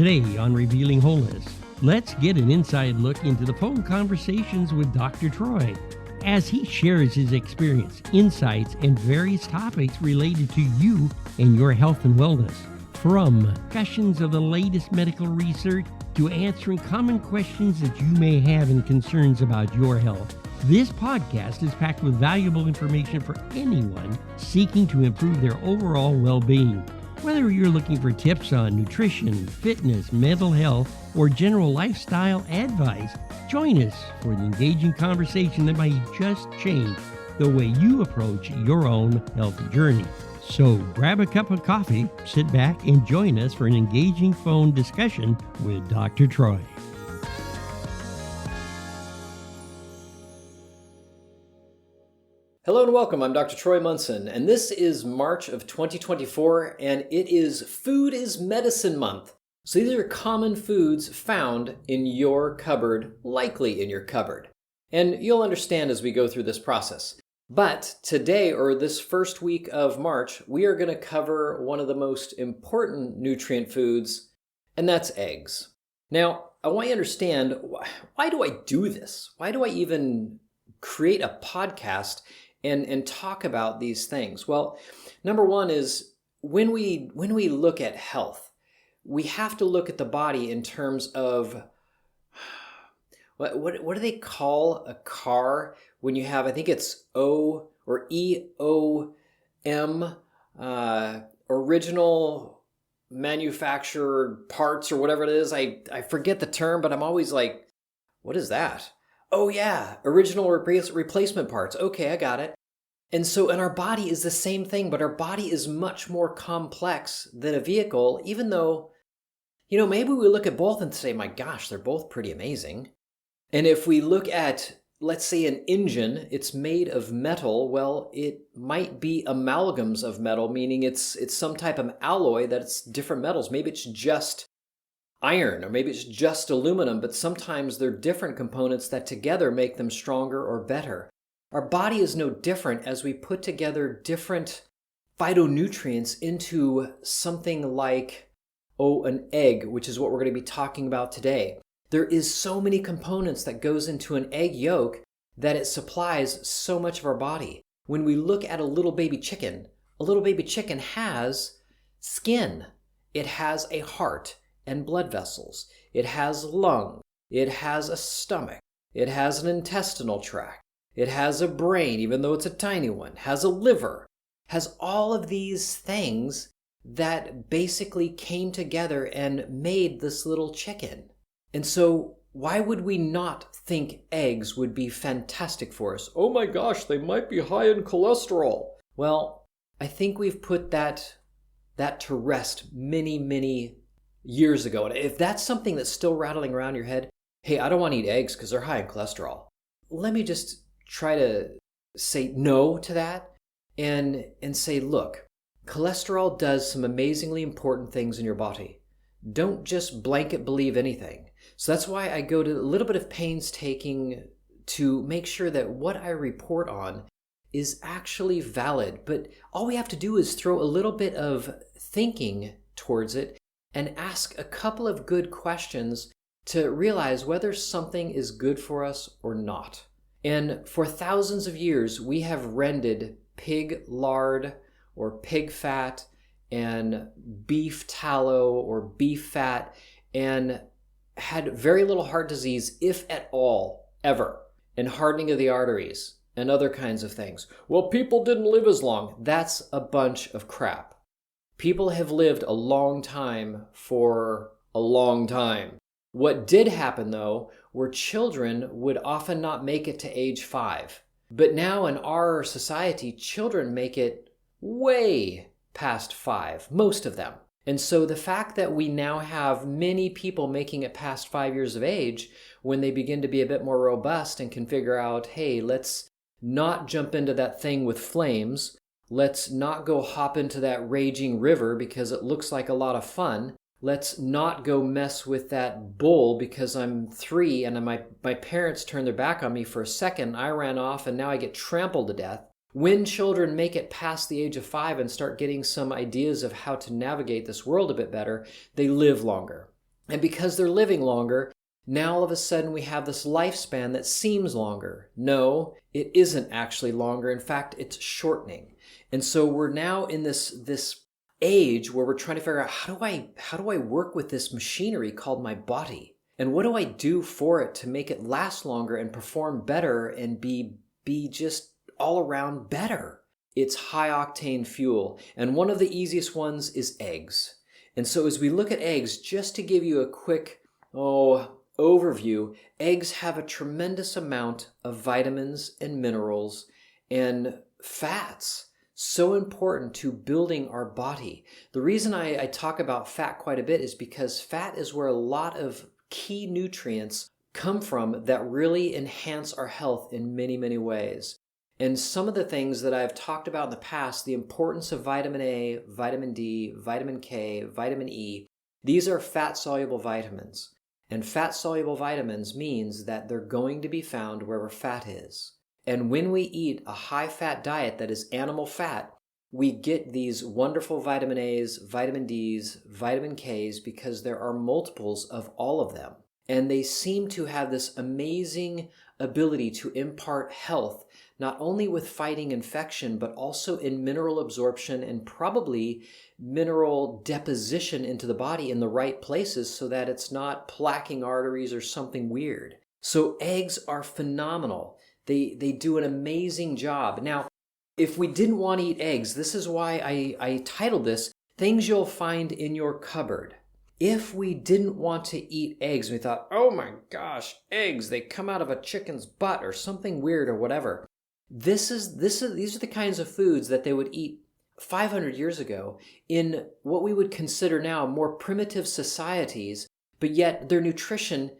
Today on Revealing Wholeness, let's get an inside look into the phone conversations with Dr. Troy as he shares his experience, insights, and various topics related to you and your health and wellness. From discussions of the latest medical research to answering common questions that you may have and concerns about your health. This podcast is packed with valuable information for anyone seeking to improve their overall well-being. Whether you're looking for tips on nutrition, fitness, mental health, or general lifestyle advice, join us for an engaging conversation that might just change the way you approach your own health journey. So grab a cup of coffee, sit back, and join us for an engaging phone discussion with Dr. Troy. Hello and welcome. I'm Dr. Troy Munson, and this is March of 2024, and it is Food is Medicine Month. So these are common foods found in your cupboard, likely in your cupboard. And you'll understand as we go through this process. But today, or this first week of March, we are going to cover one of the most important nutrient foods, and that's eggs. Now, I want you to understand, why do I do this? Why do I even create a podcast and talk about these things? Well, number one is when we look at health, we have to look at the body in terms of what do they call a car when you have, I think it's O or EOM, original manufactured parts or whatever it is. I forget the term, but I'm always like, what is that? Oh yeah, original replacement parts. Okay, I got it. And our body is the same thing, but our body is much more complex than a vehicle, even though, maybe we look at both and say, my gosh, they're both pretty amazing. And if we look at, let's say, an engine, it's made of metal. Well, it might be amalgams of metal, meaning it's some type of alloy that's different metals. Maybe it's just iron, or maybe it's just aluminum, but sometimes they're different components that together make them stronger or better. Our body is no different as we put together different phytonutrients into something like, an egg, which is what we're going to be talking about today. There is so many components that goes into an egg yolk that it supplies so much of our body. When we look at a little baby chicken has skin. It has a heart and blood vessels. It has lung. It has a stomach. It has an intestinal tract. It has a brain, even though it's a tiny one. Has a liver. Has all of these things that basically came together and made this little chicken. And so why would we not think eggs would be fantastic for us? Oh my gosh, they might be high in cholesterol. Well, I think we've put that to rest many, many years ago. And if that's something that's still rattling around your head, hey, I don't want to eat eggs because they're high in cholesterol. Let me just try to say no to that and say, look, cholesterol does some amazingly important things in your body. Don't just blanket believe anything. So that's why I go to a little bit of painstaking to make sure that what I report on is actually valid. But all we have to do is throw a little bit of thinking towards it and ask a couple of good questions to realize whether something is good for us or not. And for thousands of years, we have rendered pig lard or pig fat and beef tallow or beef fat and had very little heart disease, if at all, ever, and hardening of the arteries and other kinds of things. Well, people didn't live as long. That's a bunch of crap. People have lived a long time for a long time. What did happen, though, were children would often not make it to age 5. But now in our society, children make it way past 5, most of them. And so the fact that we now have many people making it past 5 years of age, when they begin to be a bit more robust and can figure out, hey, let's not jump into that thing with flames. Let's not go hop into that raging river because it looks like a lot of fun. Let's not go mess with that bull because I'm 3 and my parents turned their back on me for a second. I ran off and now I get trampled to death. When children make it past the age of 5 and start getting some ideas of how to navigate this world a bit better, they live longer. And because they're living longer, now all of a sudden we have this lifespan that seems longer. No, it isn't actually longer. In fact, it's shortening. And so we're now in this age where we're trying to figure out how do I work with this machinery called my body? And what do I do for it to make it last longer and perform better and be just all around better? It's high octane fuel. And one of the easiest ones is eggs. And so as we look at eggs, just to give you a quick overview, eggs have a tremendous amount of vitamins and minerals and fats, so important to building our body. The reason I talk about fat quite a bit is because fat is where a lot of key nutrients come from that really enhance our health in many, many ways. And some of the things that I've talked about in the past, the importance of vitamin A, vitamin D, vitamin K, vitamin E, these are fat-soluble vitamins. And fat-soluble vitamins means that they're going to be found wherever fat is. And when we eat a high-fat diet that is animal fat, we get these wonderful vitamin A's, vitamin D's, vitamin K's because there are multiples of all of them. And they seem to have this amazing ability to impart health, not only with fighting infection, but also in mineral absorption and probably mineral deposition into the body in the right places so that it's not plaquing arteries or something weird. So eggs are phenomenal. They do an amazing job. Now, if we didn't want to eat eggs, this is why I titled this, Things You'll Find in Your Cupboard. If we didn't want to eat eggs, we thought, oh my gosh, eggs, they come out of a chicken's butt or something weird or whatever. These are the kinds of foods that they would eat 500 years ago in what we would consider now more primitive societies, but yet their nutrition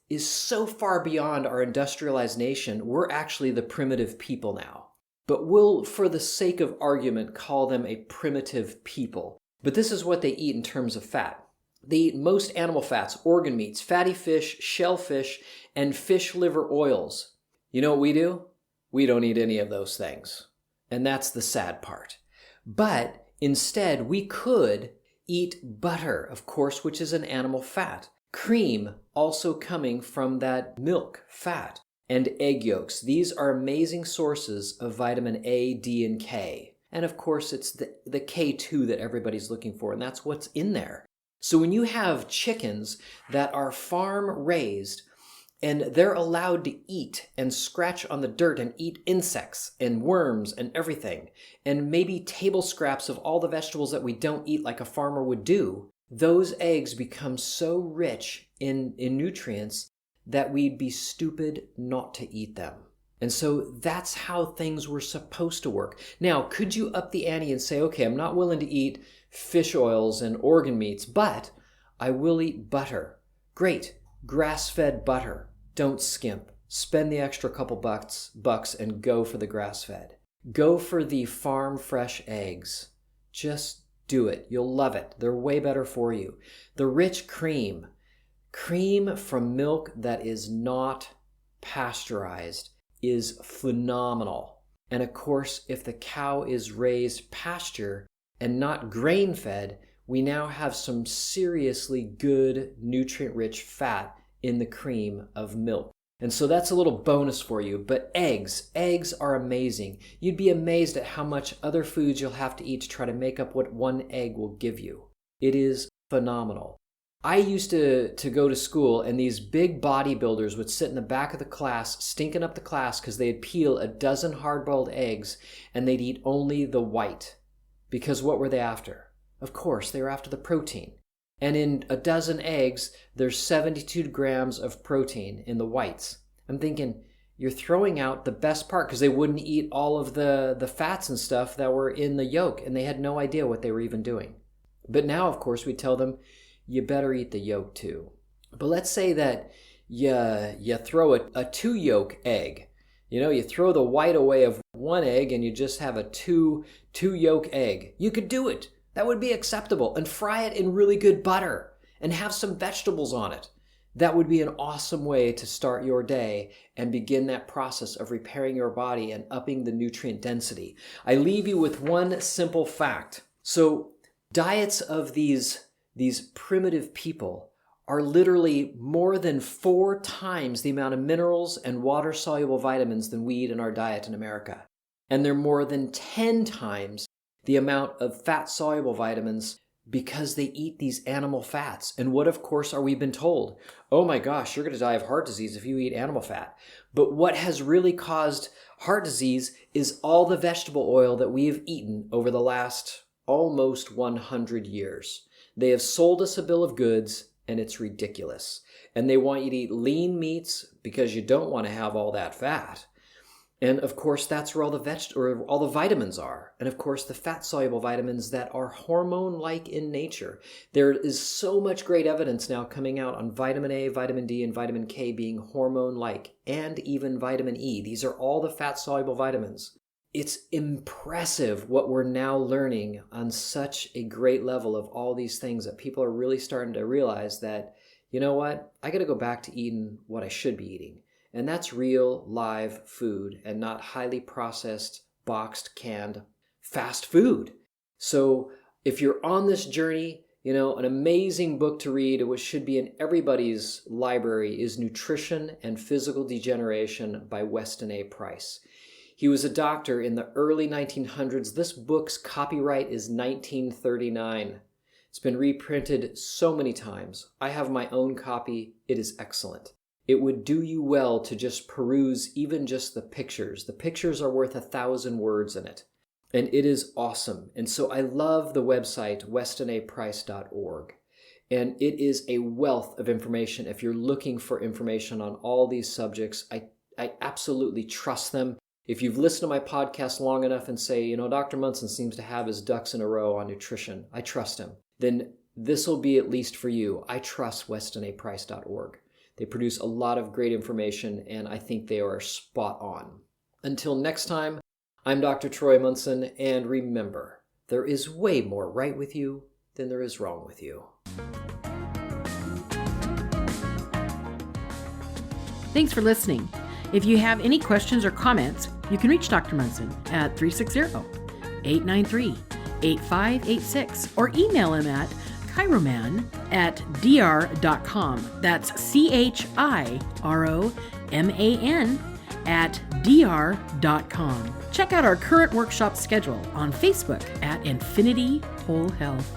is so far beyond our industrialized nation, we're actually the primitive people now. But we'll, for the sake of argument, call them a primitive people. But this is what they eat in terms of fat. They eat most animal fats, organ meats, fatty fish, shellfish, and fish liver oils. You know what we do? We don't eat any of those things. And that's the sad part. But instead, we could eat butter, of course, which is an animal fat. Cream, also coming from that milk fat. And egg yolks. These are amazing sources of vitamin A, D, and K. And of course, it's the K2 that everybody's looking for, and that's what's in there. So when you have chickens that are farm raised and they're allowed to eat and scratch on the dirt and eat insects and worms and everything, and maybe table scraps of all the vegetables that we don't eat like a farmer would do, those eggs become so rich in nutrients that we'd be stupid not to eat them. And so that's how things were supposed to work. Now, could you up the ante and say, okay, I'm not willing to eat fish oils and organ meats, but I will eat butter. Great. Grass-fed butter. Don't skimp. Spend the extra couple bucks and go for the grass-fed. Go for the farm-fresh eggs. Just do it. You'll love it. They're way better for you. The rich cream. Cream from milk that is not pasteurized is phenomenal. And of course, if the cow is raised pasture and not grain-fed, we now have some seriously good nutrient-rich fat in the cream of milk. And so that's a little bonus for you. But eggs are amazing. You'd be amazed at how much other foods you'll have to eat to try to make up what one egg will give you. It is phenomenal. I used to go to school, and these big bodybuilders would sit in the back of the class, stinking up the class because they'd peel a dozen hard-boiled eggs, and they'd eat only the white. Because what were they after? Of course, they were after the protein. And in a dozen eggs, there's 72 grams of protein in the whites. I'm thinking, you're throwing out the best part because they wouldn't eat all of the fats and stuff that were in the yolk, and they had no idea what they were even doing. But now, of course, we tell them, you better eat the yolk too. But let's say that you throw a 2-yolk egg. You know, you throw the white away of one egg and you just have a two yolk egg. You could do it. That would be acceptable. And fry it in really good butter and have some vegetables on it. That would be an awesome way to start your day and begin that process of repairing your body and upping the nutrient density. I leave you with one simple fact. So diets of these primitive people are literally more than 4 times the amount of minerals and water-soluble vitamins than we eat in our diet in America. And they're more than 10 times the amount of fat-soluble vitamins because they eat these animal fats. And what, of course, are we been told? Oh my gosh, you're going to die of heart disease if you eat animal fat. But what has really caused heart disease is all the vegetable oil that we have eaten over the last almost 100 years. They have sold us a bill of goods, and it's ridiculous. And they want you to eat lean meats because you don't want to have all that fat. And of course, that's where all the vitamins are. And of course, the fat-soluble vitamins that are hormone-like in nature. There is so much great evidence now coming out on vitamin A, vitamin D, and vitamin K being hormone-like, and even vitamin E. These are all the fat-soluble vitamins. It's impressive what we're now learning on such a great level of all these things that people are really starting to realize that, you know what, I got to go back to eating what I should be eating. And that's real, live food and not highly processed, boxed, canned, fast food. So if you're on this journey, an amazing book to read, which should be in everybody's library, is Nutrition and Physical Degeneration by Weston A. Price. He was a doctor in the early 1900s. This book's copyright is 1939. It's been reprinted so many times. I have my own copy. It is excellent. It would do you well to just peruse even just the pictures. The pictures are worth 1,000 words in it. And it is awesome. And so I love the website, westonaprice.org. And it is a wealth of information. If you're looking for information on all these subjects, I absolutely trust them. If you've listened to my podcast long enough and say, Dr. Munson seems to have his ducks in a row on nutrition, I trust him, then this will be at least for you. I trust westonaprice.org. They produce a lot of great information, and I think they are spot on. Until next time, I'm Dr. Troy Munson, and remember, there is way more right with you than there is wrong with you. Thanks for listening. If you have any questions or comments, you can reach Dr. Munson at 360-893-8586 or email him at chiroman@dr.com. That's chiroman@dr.com. Check out our current workshop schedule on Facebook at Infinity Whole Health.